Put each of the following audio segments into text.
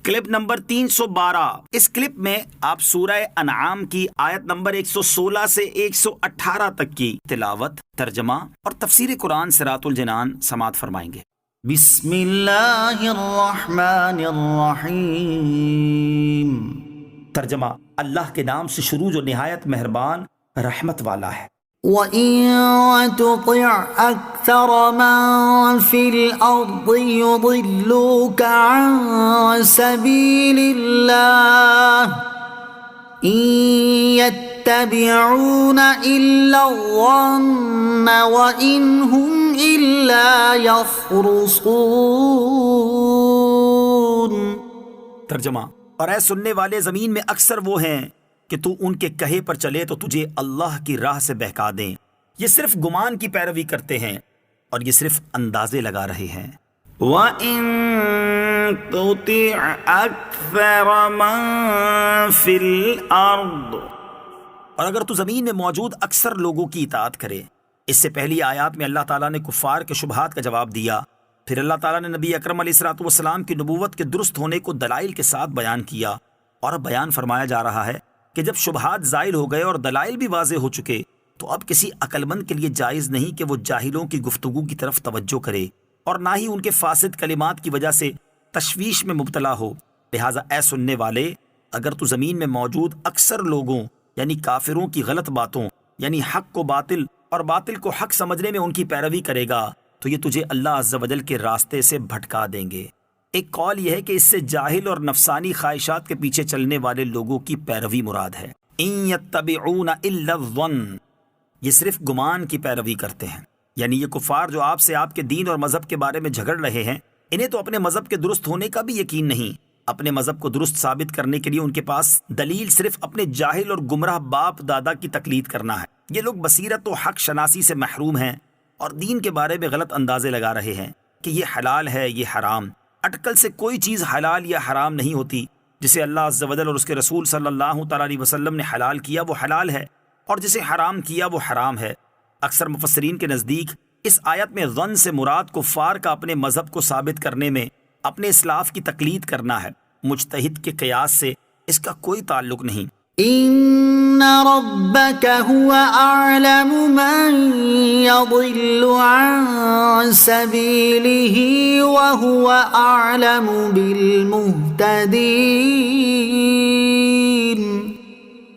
Clip number 312۔ اس clip میں آپ سورہ انعام کی آیت نمبر 116 سے 118 تک کی تلاوت، ترجمہ اور تفسیر قرآن صراط الجنان سماعت فرمائیں گے۔ بسم اللہ الرحمن الرحیم۔ ترجمہ، اللہ کے نام سے شروع جو نہایت مہربان رحمت والا ہے۔ وَإِن تُطِعْ أَكْثَرَ مَن فِي الْأَرْضِ يُضِلُّوكَ عَن سَبِيلِ اللَّهِ إِن يَتَّبِعُونَ إِلَّا الظَّنَّ وَإِنْ هُمْ إِلَّا يَخْرُصُونَ۔ ترجمہ، اور اے سننے والے، زمین میں اکثر وہ ہیں کہ تو ان کے کہے پر چلے تو تجھے اللہ کی راہ سے بہکا دیں۔ یہ صرف گمان کی پیروی کرتے ہیں اور یہ صرف اندازے لگا رہے ہیں۔ وَإِن تُطِعْ أَكْثَرَ مَن فِي الْأَرْضِ، اور اگر تو زمین میں موجود اکثر لوگوں کی اطاعت کرے۔ اس سے پہلی آیات میں اللہ تعالیٰ نے کفار کے شبہات کا جواب دیا، پھر اللہ تعالیٰ نے نبی اکرم علیہ الصلوۃ والسلام کی نبوت کے درست ہونے کو دلائل کے ساتھ بیان کیا، اور اب بیان فرمایا جا رہا ہے کہ جب شبہات زائل ہو گئے اور دلائل بھی واضح ہو چکے تو اب کسی عقل مند کے لیے جائز نہیں کہ وہ جاہلوں کی گفتگو کی طرف توجہ کرے، اور نہ ہی ان کے فاسد کلمات کی وجہ سے تشویش میں مبتلا ہو۔ لہٰذا اے سننے والے، اگر تو زمین میں موجود اکثر لوگوں یعنی کافروں کی غلط باتوں یعنی حق کو باطل اور باطل کو حق سمجھنے میں ان کی پیروی کرے گا تو یہ تجھے اللہ عز و جل کے راستے سے بھٹکا دیں گے۔ ایک قول یہ ہے کہ اس سے جاہل اور نفسانی خواہشات کے پیچھے چلنے والے لوگوں کی پیروی مراد ہے۔ ان یتبعون الا الظن، یہ صرف گمان کی پیروی کرتے ہیں، یعنی یہ کفار جو آپ سے آپ کے دین اور مذہب کے بارے میں جھگڑ رہے ہیں، انہیں تو اپنے مذہب کے درست ہونے کا بھی یقین نہیں۔ اپنے مذہب کو درست ثابت کرنے کے لیے ان کے پاس دلیل صرف اپنے جاہل اور گمراہ باپ دادا کی تقلید کرنا ہے۔ یہ لوگ بصیرت و حق شناسی سے محروم ہیں اور دین کے بارے میں غلط اندازے لگا رہے ہیں کہ یہ حلال ہے، یہ حرام۔ اٹکل سے کوئی چیز حلال یا حرام نہیں ہوتی۔ جسے اللہ عز و جل اور اس کے رسول صلی اللہ تعالیٰ علیہ وسلم نے حلال کیا وہ حلال ہے، اور جسے حرام کیا وہ حرام ہے۔ اکثر مفسرین کے نزدیک اس آیت میں ظن سے مراد کفار کا اپنے مذہب کو ثابت کرنے میں اپنے اسلاف کی تقلید کرنا ہے۔ مجتہد کے قیاس سے اس کا کوئی تعلق نہیں۔ ان ربک هو اعلم من يضل عن سبیلہ وهو اعلم بالمہتدین۔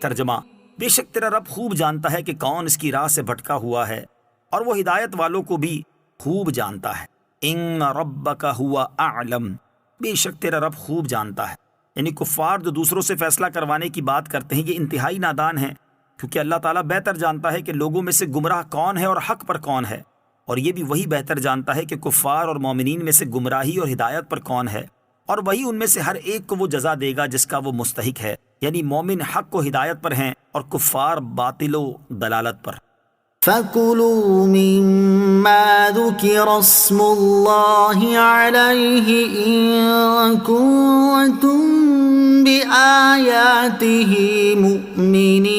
ترجمہ، بے شک تیرا رب خوب جانتا ہے کہ کون اس کی راہ سے بھٹکا ہوا ہے، اور وہ ہدایت والوں کو بھی خوب جانتا ہے۔ ان ربک هو اعلم، بے شک تیرا رب خوب جانتا ہے۔ یعنی کفار جو دوسروں سے فیصلہ کروانے کی بات کرتے ہیں یہ انتہائی نادان ہیں، کیونکہ اللہ تعالیٰ بہتر جانتا ہے کہ لوگوں میں سے گمراہ کون ہے اور حق پر کون ہے، اور یہ بھی وہی بہتر جانتا ہے کہ کفار اور مومنین میں سے گمراہی اور ہدایت پر کون ہے، اور وہی ان میں سے ہر ایک کو وہ جزا دے گا جس کا وہ مستحق ہے۔ یعنی مومن حق و ہدایت پر ہیں اور کفار باطل و دلالت پر۔ فَكُلُوا مِمَّا ذُكِرَ اسْمُ اللَّهِ عَلَيْهِ إِن كُنتُم بِآيَاتِهِ مُؤْمِنِينَ۔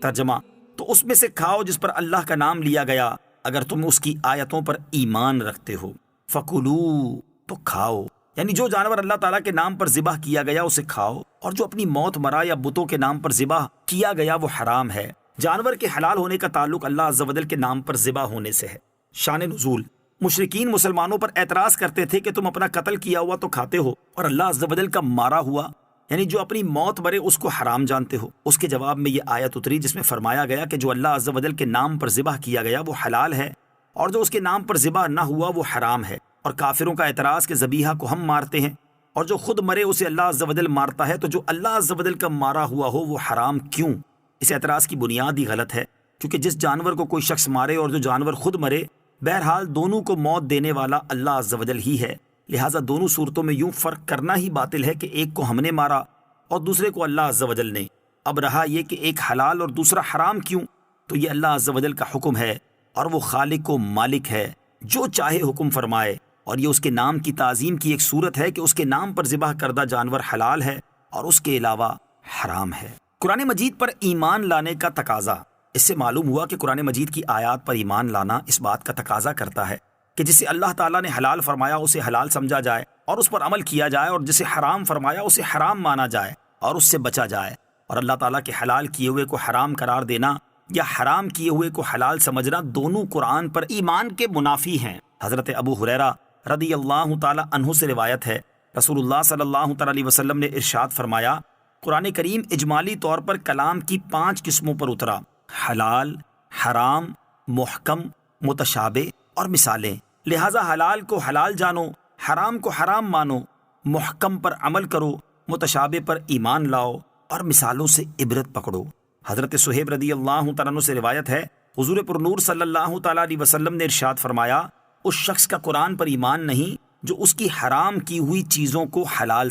ترجمہ، تو اس میں سے کھاؤ جس پر اللہ کا نام لیا گیا اگر تم اس کی آیتوں پر ایمان رکھتے ہو۔ فَكُلُوا، تو کھاؤ، یعنی جو جانور اللہ تعالیٰ کے نام پر ذبح کیا گیا اسے کھاؤ، اور جو اپنی موت مرا یا بتوں کے نام پر ذبح کیا گیا وہ حرام ہے۔ جانور کے حلال ہونے کا تعلق اللہ عز و جل کے نام پر ذبح ہونے سے ہے۔ شان نزول، مشرکین مسلمانوں پر اعتراض کرتے تھے کہ تم اپنا قتل کیا ہوا تو کھاتے ہو اور اللہ عز و جل کا مارا ہوا یعنی جو اپنی موت مرے اس کو حرام جانتے ہو۔ اس کے جواب میں یہ آیت اتری جس میں فرمایا گیا کہ جو اللہ عز و جل کے نام پر ذبح کیا گیا وہ حلال ہے، اور جو اس کے نام پر ذبح نہ ہوا وہ حرام ہے۔ اور کافروں کا اعتراض کہ ذبیحہ کو ہم مارتے ہیں اور جو خود مرے اسے اللہ عز و جل مارتا ہے، تو جو اللہ عز و جل کا مارا ہوا ہو وہ حرام کیوں؟ اس اعتراض کی بنیاد ہی غلط ہے، کیونکہ جس جانور کو کوئی شخص مارے اور جو جانور خود مرے، بہرحال دونوں کو موت دینے والا اللہ عز و جل ہی ہے۔ لہٰذا دونوں صورتوں میں یوں فرق کرنا ہی باطل ہے کہ ایک کو ہم نے مارا اور دوسرے کو اللہ عز و جل نے۔ اب رہا یہ کہ ایک حلال اور دوسرا حرام کیوں، تو یہ اللہ عز و جل کا حکم ہے، اور وہ خالق و مالک ہے، جو چاہے حکم فرمائے، اور یہ اس کے نام کی تعظیم کی ایک صورت ہے کہ اس کے نام پر ذبح کردہ جانور حلال ہے اور اس کے علاوہ حرام ہے۔ قرآن مجید پر ایمان لانے کا تقاضا، اس سے معلوم ہوا کہ قرآن مجید کی آیات پر ایمان لانا اس بات کا تقاضا کرتا ہے کہ جسے اللہ تعالیٰ نے حلال فرمایا اسے حلال سمجھا جائے اور اس پر عمل کیا جائے، اور جسے حرام فرمایا اسے حرام مانا جائے اور اس سے بچا جائے۔ اور اللہ تعالیٰ کے حلال کیے ہوئے کو حرام قرار دینا یا حرام کیے ہوئے کو حلال سمجھنا دونوں قرآن پر ایمان کے منافی ہیں۔ حضرت ابو ہریرہ رضی اللہ تعالی عنہ سے روایت ہے، رسول اللہ صلی اللہ تعالی علیہ وسلم نے ارشاد فرمایا، قرآن کریم اجمالی طور پر کلام کی 5 قسموں پر اترا: حلال، حرام، محکم، متشابہ اور مثالیں۔ لہٰذا حلال کو حلال جانو، حرام کو حرام مانو، محکم پر عمل کرو، متشابہ پر ایمان لاؤ اور مثالوں سے عبرت پکڑو۔ حضرت صہیب رضی اللہ تعالیٰ عنہ سے روایت ہے، حضور پر نور صلی اللہ تعالیٰ علیہ وسلم نے ارشاد فرمایا، اس شخص کا قرآن پر ایمان نہیں جو اس کی حرام کی ہوئی چیزوں کو حلال